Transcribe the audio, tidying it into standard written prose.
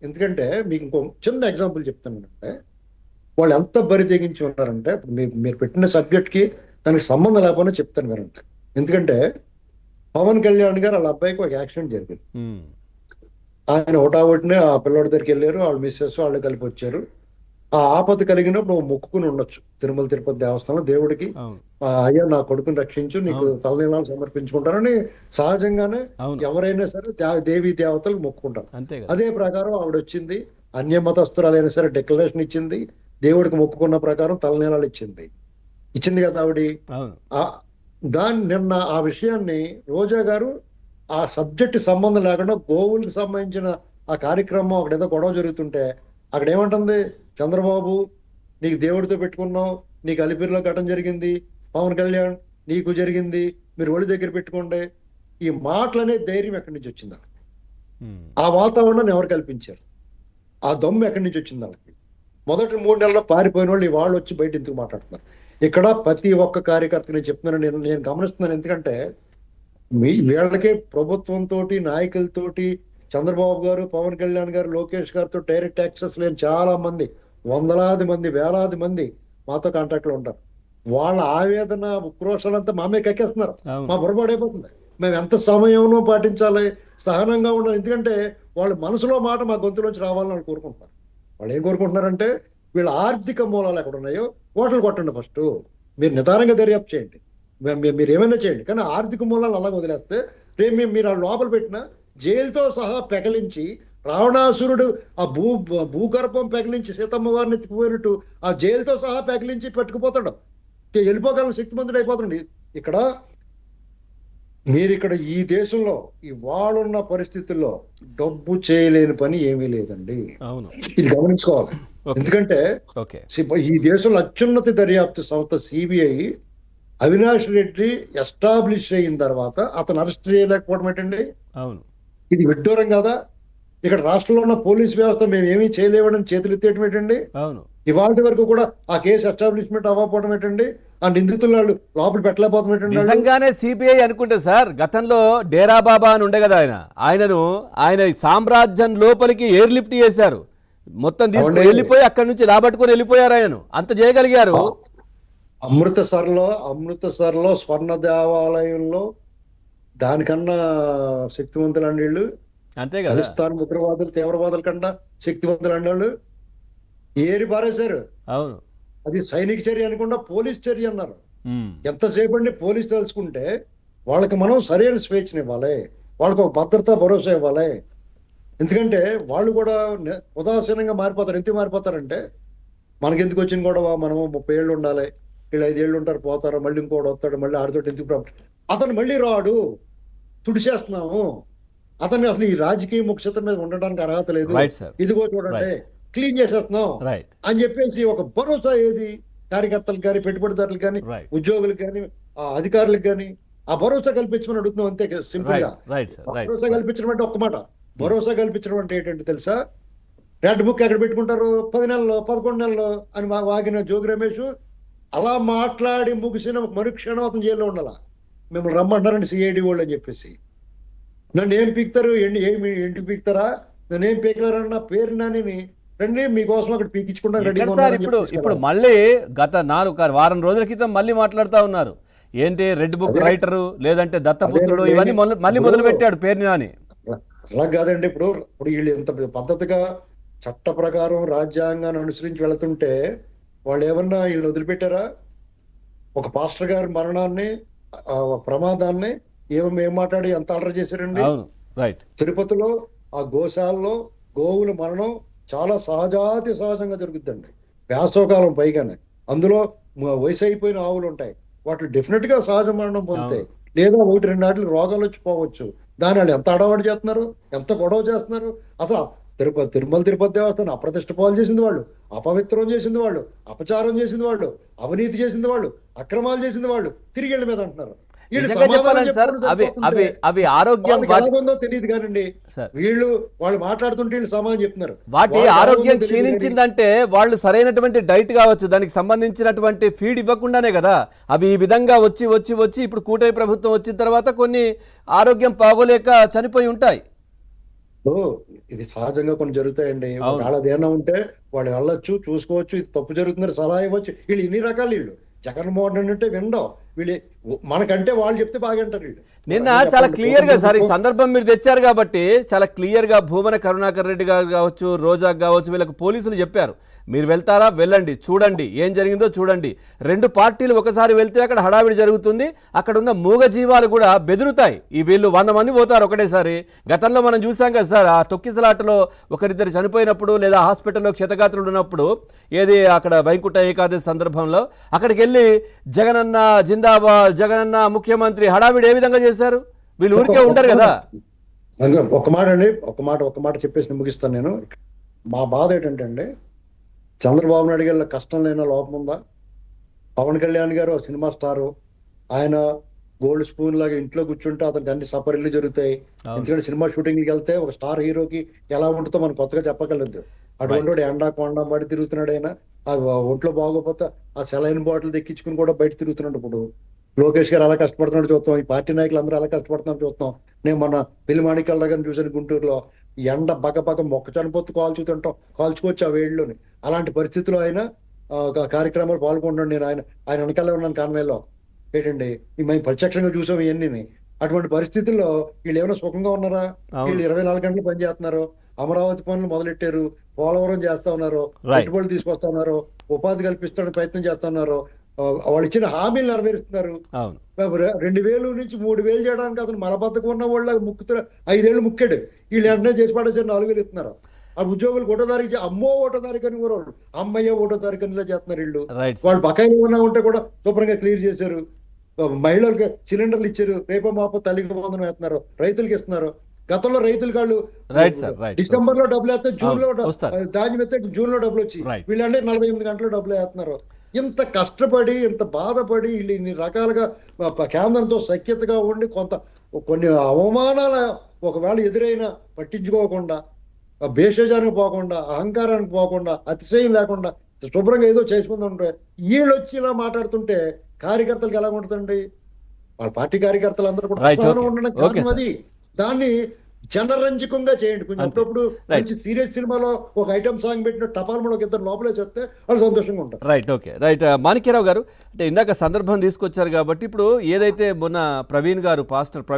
ఎందుకంటే మీకు ఇంకో చిన్న ఎగ్జాంపుల్ చెప్తానంటే వాళ్ళు ఎంత బరి తెగించి ఉన్నారంటే మీరు పెట్టిన సబ్జెక్ట్ కి దానికి సంబంధం లేకపోయినా చెప్తాను వినంటే. ఎందుకంటే పవన్ కళ్యాణ్ గారు వాళ్ళ అబ్బాయికి ఒక యాక్సిడెంట్ జరిగింది. ఆయన ఒకటావటినే ఆ పిల్లోడి దగ్గరికి వెళ్ళారు, వాళ్ళ మిస్సెస్ వాళ్ళు కలిపి వచ్చారు. ఆ ఆపద కలిగినప్పుడు నువ్వు మొక్కుకుని ఉండొచ్చు తిరుమల తిరుపతి దేవస్థానం దేవుడికి, అయ్యా నా కొడుకుని రక్షించు, నీకు తలనీలాలు సమర్పించుకుంటారని సహజంగానే ఎవరైనా సరే దేవీ దేవతలకు మొక్కుకుంటారు. అదే ప్రకారం ఆవిడ వచ్చింది, అన్య మతస్థురాలైనా సరే డిక్లరేషన్ ఇచ్చింది, దేవుడికి మొక్కుకున్న ప్రకారం తలనీలాలు ఇచ్చింది కదా ఆవిడ. దాన్ని నిన్న ఆ విషయాన్ని రోజా గారు ఆ సబ్జెక్ట్ సంబంధం లేకుండా గోవులకు సంబంధించిన ఆ కార్యక్రమం అక్కడ ఏదో గొడవ జరుగుతుంటే అక్కడ ఏమంటుంది, చంద్రబాబు నీకు దేవుడితో పెట్టుకున్నావు, నీకు అలిపిరిలో ఘటన జరిగింది, పవన్ కళ్యాణ్ నీకు జరిగింది, మీరు ఒడి దగ్గర పెట్టుకోండి. ఈ మాటలనే ధైర్యం ఎక్కడి నుంచి వచ్చింది వాళ్ళకి? ఆ వాతావరణాన్ని ఎవరు కల్పించారు? ఆ దమ్ము ఎక్కడి నుంచి వచ్చింది వాళ్ళకి? మొదటి 3 నెలల్లో పారిపోయిన వాళ్ళు వాళ్ళు వచ్చి బయట ఎందుకు మాట్లాడుతున్నారు? ఇక్కడ ప్రతి ఒక్క కార్యకర్త నేను చెప్తున్నాను, నేను గమనిస్తున్నాను. ఎందుకంటే వీళ్ళకి ప్రభుత్వంతో నాయకులతోటి చంద్రబాబు గారు, పవన్ కళ్యాణ్ గారు, లోకేష్ గారితో డైరెక్ట్ యాక్సెస్ లేని చాలా మంది, వందలాది మంది, వేలాది మంది మాతో కాంటాక్ట్ లో ఉంటారు. వాళ్ళ ఆవేదన ఉక్రోషాలంతా మా మీద కక్కేస్తున్నారు. మా బుర్రపాడైపోతుంది. మేము ఎంత సమయంలో పాటించాలి, సహనంగా ఉండాలి. ఎందుకంటే వాళ్ళ మనసులో మాట మా గొంతులోంచి రావాలని వాళ్ళు కోరుకుంటున్నారు. వాళ్ళు ఏం కోరుకుంటున్నారంటే వీళ్ళ ఆర్థిక మూలాలు ఎక్కడ ఉన్నాయో ఓటలు కొట్టండి, ఫస్ట్ మీరు నిదానంగా దర్యాప్తు చేయండి, మీరు ఏమైనా చేయండి, కానీ ఆర్థిక మూలాలు అలాగ వదిలేస్తే రేపు మీరు ఆ లోపల పెట్టిన జైలుతో సహా పెకలించి రావణాసురుడు ఆ భూగర్భం పెకలించి సీతమ్మ వారిని ఎత్తుకుపోయినట్టు ఆ జైలుతో సహా పెకలించి పెట్టుకుపోతాడు, వెళ్ళిపోగల శక్తిమంతుడు అయిపోతాడు. ఇక్కడ ఈ దేశంలో ఇవాళున్న పరిస్థితుల్లో డబ్బు చేయలేని పని ఏమీ లేదండి. ఇది గమనించుకోవాలి. ఎందుకంటే ఈ దేశంలో అత్యున్నత దర్యాప్తు సంస్థ సిబిఐ అవినాష్ రెడ్డి ఎస్టాబ్లిష్ అయిన తర్వాత అతను అరెస్ట్ చేయలేకపోవడం ఏంటండి? ఇది విడ్డూరం కదా? ఇక్కడ రాష్ట్రంలో ఉన్న పోలీస్ వ్యవస్థ మేము ఏమీ చేయలేవని చేతులు ఎత్తేయడం ఏంటండి? ఇవాళ వరకు కూడా ఆ కేసు ఎస్టాబ్లిష్మెంట్ అవ్వకపోవడం ఏంటండి? ఆ నిందితులు వాళ్ళు లోపల పెట్టలేకపోవడం ఏంటండి? నిజంగానే సిబిఐ అనుకుంటే సార్, గతంలో డేరా బాబా అని ఉండే కదా, ఆయన సామ్రాజ్యం లోపలికి ఎయిర్ లిఫ్ట్ చేశారు, మొత్తం తీసుకుని వెళ్ళిపోయి అక్కడి నుంచి రాబట్టుకుని వెళ్ళిపోయారు. ఆయన అంత చేయగలిగారు. అమృతసర్లో స్వర్ణ దేవాలయంలో దానికన్నా శక్తివంతులు అండి వీళ్ళు. అంతే కదా, ఖలిస్తాన్ ఉగ్రవాదులు తీవ్రవాదుల కన్నా శక్తివంతులు అండి వాళ్ళు. ఏరి పారేశారు. అవును, అది సైనిక చర్య అనకుండా పోలీస్ చర్య అన్నారు. ఎంతసేపు అండి పోలీసు తెలుసుకుంటే వాళ్ళకి మనం సరైన స్వేచ్ఛను ఇవ్వాలి, వాళ్ళకి ఒక భద్రత భరోసా ఇవ్వాలి. ఎందుకంటే వాళ్ళు కూడా ఉదాసీనంగా మారిపోతారు. ఎందుకు మారిపోతారంటే మనకెందుకు వచ్చిన గొడవ, మనము 30 ఏళ్ళు ఉండాలి, వీళ్ళు 5 ఏళ్ళు ఉంటారు, పోతారు, మళ్ళీ ఇంకోటి వస్తాడు, మళ్ళీ ఆడితోటి ఎందుకు ప్రాబ్లం, అతను మళ్ళీ రాడు, తుడిచేస్తున్నాము, అతన్ని అసలు ఈ రాజకీయ ముఖ్యత మీద ఉండడానికి అర్హత లేదు, ఇదిగో చూడండి క్లీన్ చేసేస్తున్నాం అని చెప్పేసి ఒక భరోసా ఏది కార్యకర్తలకు కానీ, పెట్టుబడిదారులకు కానీ, ఉద్యోగులకు కానీ, అధికారులకు కానీ ఆ భరోసా కల్పించమని అడుగుతున్నాం. అంతే సింపుల్ గా. భరోసా కల్పించడం అంటే ఒక్క మాట, భరోసా కల్పించడం అంటే ఏంటంటే తెలుసా? రెడ్ బుక్ ఎక్కడ పెట్టుకుంటారు? 10 నెలల్లో 11 నెలల్లో అని వాగిన జోగి రమేష్ అలా మాట్లాడి ముగిసిన మరుక్షణం అతను జైల్లో ఉండాల. మిమ్మల్ని రమ్మంటారండి సిఐడి వాళ్ళు అని చెప్పేసి. నన్ను ఏం పీకుతారు, ఏమి ఇంటికి పీకుతారా, నన్ను ఏం పీకలేరన్న పేరు నాని రండి మీకోసం అక్కడ పీకించుకుంటారు. ఇప్పుడు మళ్ళీ గత 4 వారం రోజుల క్రితం మళ్ళీ మాట్లాడుతూ ఉన్నారు, ఏంటి రెడ్ బుక్ రైటరు లేదంటే దత్తపుత్రుడు, ఇవన్నీ మళ్ళీ మొదలు పెట్టాడు పేరు నాని. అలా కాదండి. ఇప్పుడు వీళ్ళు ఎంత పద్ధతిగా చట్ట ప్రకారం రాజ్యాంగాన్ని అనుసరించి వెళుతుంటే వాళ్ళు ఏమన్నా వీళ్ళు వదిలిపెట్టారా? ఒక పాస్టర్ గారి మరణాన్ని, ప్రమాదాన్ని ఏం మాట్లాడి ఎంత ఆర్డర్ చేశారండి? తిరుపతిలో ఆ గోశాలలో గోవుల మరణం చాలా సహజంగా జరుగుతుందండి. వేసవకాలం పైగానే. అందులో వయసు అయిపోయిన ఆవులు ఉంటాయి, వాటి డెఫినెట్ గా సహజ మరణం పొందుతాయి, లేదా 1-2 నాటికి రోగాలు వచ్చి పోవచ్చు. దాని వాళ్ళు ఎంత అడవాడు చేస్తున్నారు, ఎంత గొడవ చేస్తున్నారు. అసలు తిరుమల తిరుపతి దేవస్థానం అప్రతిష్ట పాలు చేసింది వాళ్ళు, అపవిత్రం చేసింది వాళ్ళు, అపచారం చేసింది వాళ్ళు, అవినీతి చేసింది వాళ్ళు, అక్రమాలు చేసింది వాళ్ళు, తిరిగి వీళ్ళ మీద అంటున్నారు. అవి ఆరోగ్యం తెలియదు కానండి, వాళ్ళు మాట్లాడుతుంటే వీళ్ళు సమాధానం చెప్తున్నారు. వాటి ఆరోగ్యం క్షీణించిందంటే వాళ్ళు సరైనటువంటి డైట్ కావచ్చు, దానికి సంబంధించినటువంటి ఫీడ్ ఇవ్వకుండానే కదా అవి ఈ విధంగా వచ్చి ఇప్పుడు కూటమి ప్రభుత్వం వచ్చిన తర్వాత కొన్ని ఆరోగ్యం బాగోలేక చనిపోయి ఉంటాయి. ఓ, ఇది సహజంగా కొన్ని జరుగుతాయండి. అవును. ఒకవేళ అదేమన్నా ఉంటే వాళ్ళు వెళ్ళొచ్చు, చూసుకోవచ్చు, ఇది తప్పు జరుగుతుందని సలహా ఇవ్వచ్చు. వీళ్ళు ఇన్ని రకాలు వీళ్ళు. జగన్మోహన్ రెడ్డి అంటే వినడం. వీళ్ళు మనకంటే వాళ్ళు చెప్తే బాగా అంటారు వీళ్ళు. నిన్న అదే చాలా చెప్పండి, క్లియర్ గా సార్ ఈ కోటమి సందర్భం మీరు తెచ్చారు కాబట్టి చాలా క్లియర్ గా భూమన కరుణాకర్ రెడ్డి గారు కావచ్చు, రోజాకు కావచ్చు, వీళ్ళకి పోలీసులు చెప్పారు మీరు వెళ్తారా వెళ్ళండి, చూడండి ఏం జరిగిందో చూడండి. రెండు పార్టీలు ఒకసారి వెళ్తే అక్కడ హడావిడి జరుగుతుంది, అక్కడ ఉన్న మూగ జీవాలు కూడా బెదురుతాయి. ఈ వీళ్ళు 100 మంది పోతారు ఒకటేసారి. గతంలో మనం చూసాం కదా సార్, ఆ తొక్కిసలాటలో ఒకరిద్దరు చనిపోయినప్పుడు లేదా హాస్పిటల్లో క్షతగాత్రులు ఉన్నప్పుడు, ఏది అక్కడ వైకుంఠ ఏకాదశి సందర్భంలో అక్కడికి వెళ్ళి జగనన్న జిందాబాద్, జగనన్న ముఖ్యమంత్రి హడావిడి ఏ విధంగా చేశారు? వీళ్ళు ఊరికే ఉండరు కదా. ఒక మాట అండి, ఒక మాట చెప్పేసి నేను ముగిస్తాను నేను. మా బాధ ఏంటంటే అండి, చంద్రబాబు నాయుడు గారి కష్టం లేని లోపం ఉందా? పవన్ కళ్యాణ్ గారు సినిమా స్టారు, ఆయన గోల్డ్ స్పూన్ లాగా ఇంట్లో కూర్చుంటే అతనికి అన్ని సపరిల్లు జరుగుతాయి. అవును. ఎందుకంటే సినిమా షూటింగ్కి వెళ్తే ఒక స్టార్ హీరోకి ఎలా ఉంటుందో మనం కొత్తగా చెప్పగలదు. అటువంటి వాడు ఎండా కొండ పడి తిరుగుతున్నాడు. ఆయన ఆ ఒంట్లో బాగోపోతే ఆ సెలైన్ బాటిల్ దెక్కించుకుని కూడా బయట తిరుగుతున్నాడు. ఇప్పుడు లోకేష్ గారు అలా కష్టపడుతున్నాడు చూస్తాం, ఈ పార్టీ నాయకులు అందరూ అలా కష్టపడుతున్నారు చూస్తాం. నేను మన పెళ్లి మాణిక్యాల దగ్గర చూసాను గుంటూరులో, ఎండ బగ మొక్క చనిపోతూ కాల్చుకోవచ్చు ఆ వేడిలోని. అలాంటి పరిస్థితుల్లో ఆయన ఒక కార్యక్రమాలు పాల్గొంటున్నాడు. నేను ఆయన వెనకాల ఉన్నాను కాన్వేలో. ఏంటండి మేము ప్రత్యక్షంగా చూసాం ఇవన్నీ. అటువంటి పరిస్థితుల్లో వీళ్ళు ఏమైనా సుఖంగా ఉన్నారా? అవును. వీళ్ళు 24 గంటలు పనిచేస్తున్నారు. అమరావతి పనులు మొదలెట్టారు, పోలవరం చేస్తా ఉన్నారు, రైట్. పెట్టుబడులు తీసుకొస్తా ఉన్నారు, ఉపాధి కల్పిస్తానికి ప్రయత్నం చేస్తా ఉన్నారు. వాళ్ళు ఇచ్చిన హామీలు నెరవేరుస్తున్నారు. అవును. 2000 నుంచి 3000 చేయడానికి అతను మలబద్ధకం ఉన్న వాళ్ళ ముక్కుతున్న 5 ఏళ్ళు ముక్కాడు. వీళ్ళు వెంటనే చేసి పడేసారు, 4000 ఇస్తున్నారు. ఆ ఉద్యోగులు ఒకటో తారీఖు అమ్మో ఒకటో తారీఖు అని కూడా వాళ్ళు అమ్మయ్య ఒకటో తారీఖు అని ఇలా చేస్తున్నారు వీళ్ళు. రైట్. వాళ్ళు బకాయిలు ఏమన్నా ఉంటే కూడా శుభ్రంగా క్లియర్ చేశారు. మహిళలకు సిలిండర్లు ఇచ్చారు, రేపో మాపో తల్లికి వందనం వేస్తున్నారు, రైతులకు ఇస్తున్నారు. గతంలో రైతులు కాళ్ళు రైట్ సార్, రైట్. డిసెంబర్ లో డబ్బులు వేస్తే జూన్ లో అవును, వస్తారు. ధాన్యం వేస్తే జూన్ లో డబ్బులు వచ్చి రైట్. వీళ్ళంటే 48 గంటలు డబ్బులు వేస్తున్నారు. ఇంత కష్టపడి ఇంత బాధపడి వీళ్ళు ఇన్ని రకాలుగా కేంద్రంతో సఖ్యతగా ఉండి కొన్ని అవమానాల ఒకవేళ ఎదురైనా పట్టించుకోకుండా, భేషజానికి పోకుండా, అహంకారానికి పోకుండా, అతిశయం లేకుండా శుభ్రంగా ఏదో చేసుకుంటుంటే వీళ్ళు వచ్చి ఇలా మాట్లాడుతుంటే కార్యకర్తలకు ఎలా ఉంటుందండి? వాళ్ళ పార్టీ కార్యకర్తలు అందరూ కూడా రైట్, ఉత్సాహంగా ఓకే. ఉండడానికి ఓకే కారణం అది. దాన్ని జనరంజకంగా చేయండి. కొంచెం అంతే. అప్పుడప్పుడు రైట్. మంచి సీరియస్ సినిమాలో ఒక ఐటమ్ సాంగ్ పెట్టిన టపాల్ ఒక ఇద్దరు లోపలే చేస్తే వాళ్ళు సంతోషంగా ఉంటారు. Right, okay, right. మాణిక్యరావు గారు, అంటే ఇందాక సందర్భం తీసుకొచ్చారు కాబట్టి ఇప్పుడు ఏదైతే మొన్న ప్రవీణ్ గారు, పాస్టర్ ప్రవీణ్